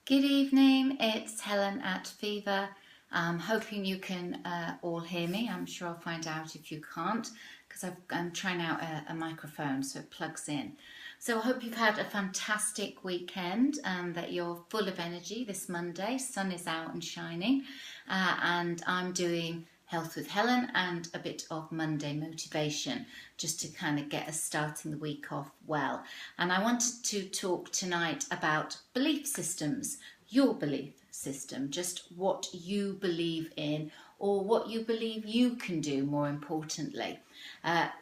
Good evening, it's Helen at Fever. I'm hoping you can all hear me. I'm sure I'll find out if you can't because I'm trying out a microphone so it plugs in. So I hope you've had a fantastic weekend and that you're full of energy this Monday. Sun is out and shining and I'm doing Health with Helen and a bit of Monday motivation just to kind of get us starting the week off well. And I wanted to talk tonight about belief systems, your belief system, just what you believe in or what you believe you can do, more importantly.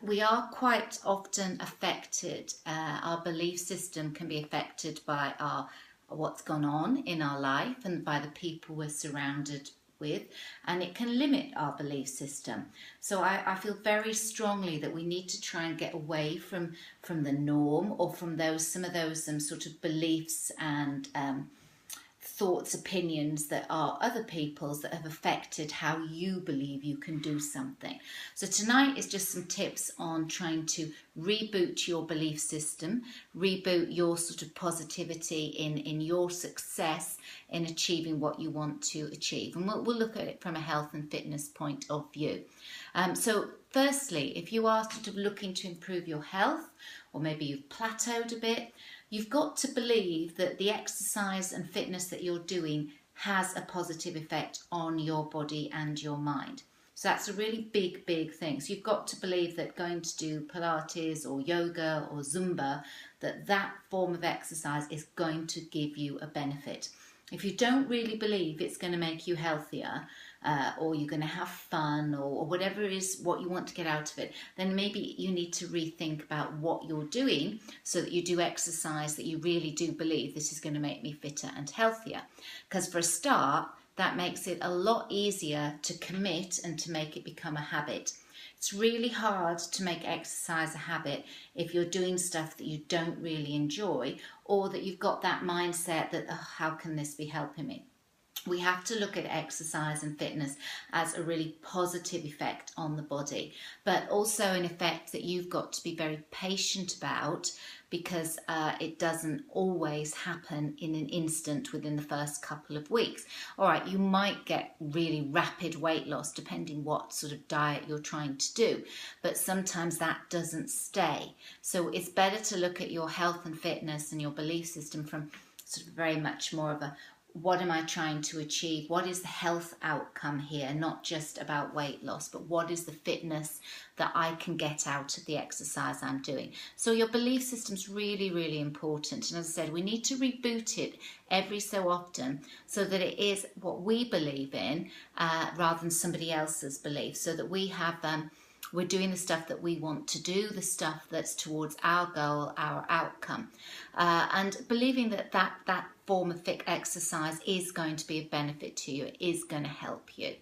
We are quite often affected, our belief system can be affected by what's gone on in our life and by the people we're surrounded with, and it can limit our belief system. So I feel very strongly that we need to try and get away from the norm or from some of those sort of beliefs and thoughts, opinions that are other people's that have affected how you believe you can do something. So tonight is just some tips on trying to reboot your belief system, reboot your sort of positivity in your success in achieving what you want to achieve. And we'll look at it from a health and fitness point of view. So firstly, if you are sort of looking to improve your health, or maybe you've plateaued a bit, you've got to believe that the exercise and fitness that you're doing has a positive effect on your body and your mind. So that's a really big thing. So you've got to believe that going to do Pilates or yoga or Zumba, that form of exercise is going to give you a benefit. If you don't really believe it's going to make you healthier, or you're going to have fun, or whatever it is what you want to get out of it, then maybe you need to rethink about what you're doing so that you do exercise that you really do believe this is going to make me fitter and healthier. Because for a start, that makes it a lot easier to commit and to make it become a habit. It's really hard to make exercise a habit if you're doing stuff that you don't really enjoy, or that you've got that mindset that, oh, how can this be helping me? We have to look at exercise and fitness as a really positive effect on the body, but also an effect that you've got to be very patient about, because it doesn't always happen in an instant within the first couple of weeks. All right, you might get really rapid weight loss depending what sort of diet you're trying to do, but sometimes that doesn't stay. So it's better to look at your health and fitness and your belief system from sort of very much more of a, what am I trying to achieve? What is the health outcome here? Not just about weight loss, but what is the fitness that I can get out of the exercise I'm doing? So your belief system's really important. And as I said, we need to reboot it every so often so that it is what we believe in rather than somebody else's belief, so that we have we're doing the stuff that we want to do, the stuff that's towards our goal, our outcome, and believing that form of fit exercise is going to be a benefit to you, it is going to help you.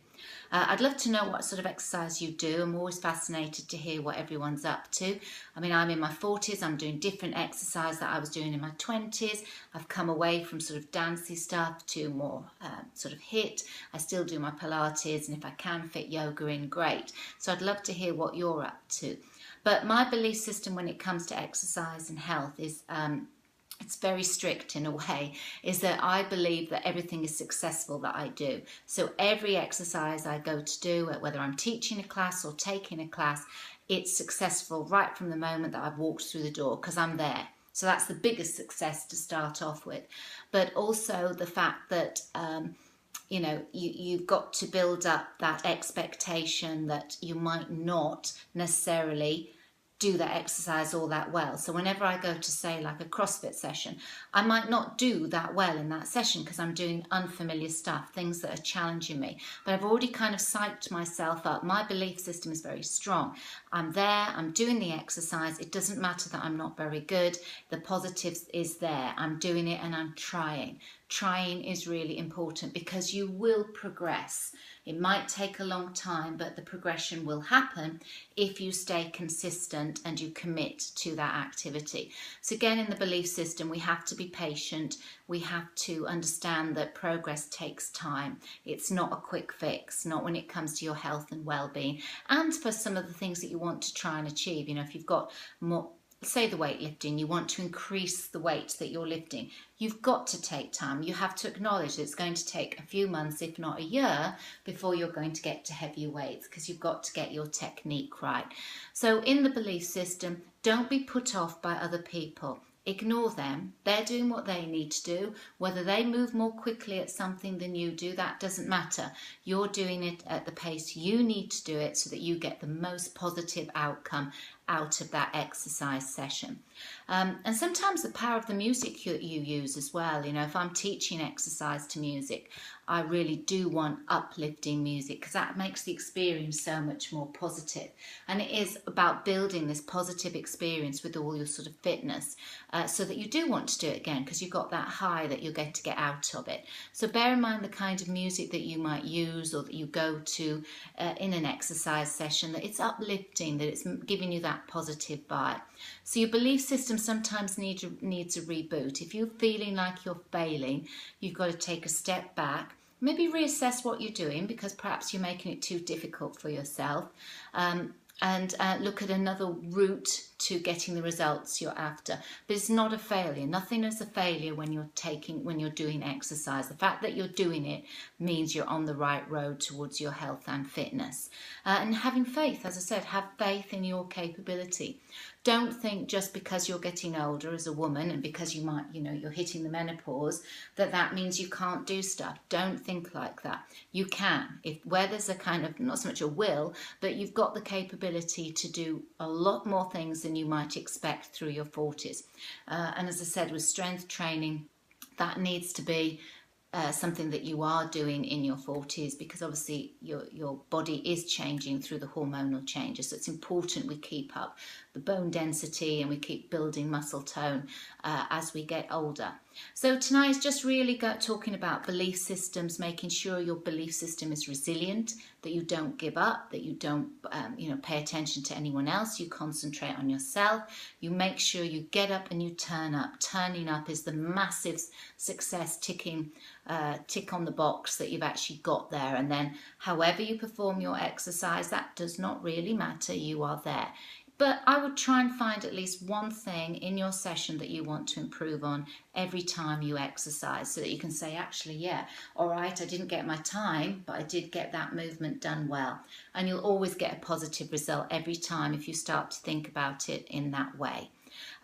I'd love to know what sort of exercise you do. I'm always fascinated to hear what everyone's up to. I mean, I'm in my 40s, I'm doing different exercise that I was doing in my 20s. I've come away from sort of dancey stuff to more sort of HIIT. I still do my Pilates, and if I can fit yoga in, great. So I'd love to hear what you're up to. But my belief system when it comes to exercise and health is it's very strict in a way, is that I believe that everything is successful that I do. So every exercise I go to do, whether I'm teaching a class or taking a class, it's successful right from the moment that I've walked through the door, because I'm there. So that's the biggest success to start off with. But also the fact that you've got to build up that expectation that you might not necessarily do that exercise all that well. So whenever I go to, say, like a CrossFit session, I might not do that well in that session because I'm doing unfamiliar stuff, things that are challenging me. But I've already kind of psyched myself up. My belief system is very strong. I'm there, I'm doing the exercise. It doesn't matter that I'm not very good. The positives is there. I'm doing it and I'm trying. Trying is really important because you will progress. It might take a long time, but the progression will happen if you stay consistent and you commit to that activity. So again, in the belief system, we have to be patient. We have to understand that progress takes time. It's not a quick fix, not when it comes to your health and well-being. And for some of the things that you want to try and achieve, if you've got more say the weightlifting, you want to increase the weight that you're lifting, you've got to take time. You have to acknowledge that it's going to take a few months, if not a year, before you're going to get to heavier weights, because you've got to get your technique right. So in the belief system, don't be put off by other people. Ignore them. They're doing what they need to do. Whether they move more quickly at something than you do, that doesn't matter. You're doing it at the pace you need to do it so that you get the most positive outcome out of that exercise session. And sometimes the power of the music you use as well. You know, if I'm teaching exercise to music, I really do want uplifting music, because that makes the experience so much more positive. And it is about building this positive experience with all your sort of fitness, so that you do want to do it again, because you've got that high that you're going to get out of it. So bear in mind the kind of music that you might use or that you go to in an exercise session, that it's uplifting, that it's giving you that positive vibe. So your belief system sometimes needs a reboot. If you're feeling like you're failing, you've got to take a step back, maybe reassess what you're doing, because perhaps you're making it too difficult for yourself, and look at another route to getting the results you're after. But it's not a failure. Nothing is a failure when you're doing exercise. The fact that you're doing it means you're on the right road towards your health and fitness. And having faith, as I said, have faith in your capability. Don't think just because you're getting older as a woman and because you might, you're hitting the menopause, that means you can't do stuff. Don't think like that. You can. Where there's a kind of, not so much a will, but you've got the capability to do a lot more things than you might expect through your 40s. And as I said, with strength training, that needs to be something that you are doing in your 40s, because obviously your body is changing through the hormonal changes. So it's important we keep up the bone density and we keep building muscle tone as we get older. So tonight is just really talking about belief systems, making sure your belief system is resilient, that you don't give up, that you don't pay attention to anyone else, you concentrate on yourself, you make sure you get up and you turn up. Turning up is the massive success tick on the box that you've actually got there. And then however you perform your exercise, that does not really matter, you are there. But I would try and find at least one thing in your session that you want to improve on every time you exercise, so that you can say, actually, yeah, all right, I didn't get my time, but I did get that movement done well. And you'll always get a positive result every time if you start to think about it in that way.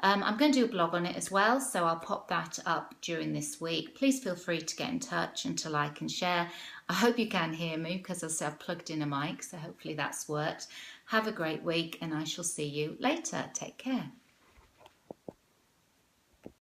I'm going to do a blog on it as well, so I'll pop that up during this week. Please feel free to get in touch and to like and share. I hope you can hear me, because as I said, I've plugged in a mic, so hopefully that's worked. Have a great week, and I shall see you later. Take care.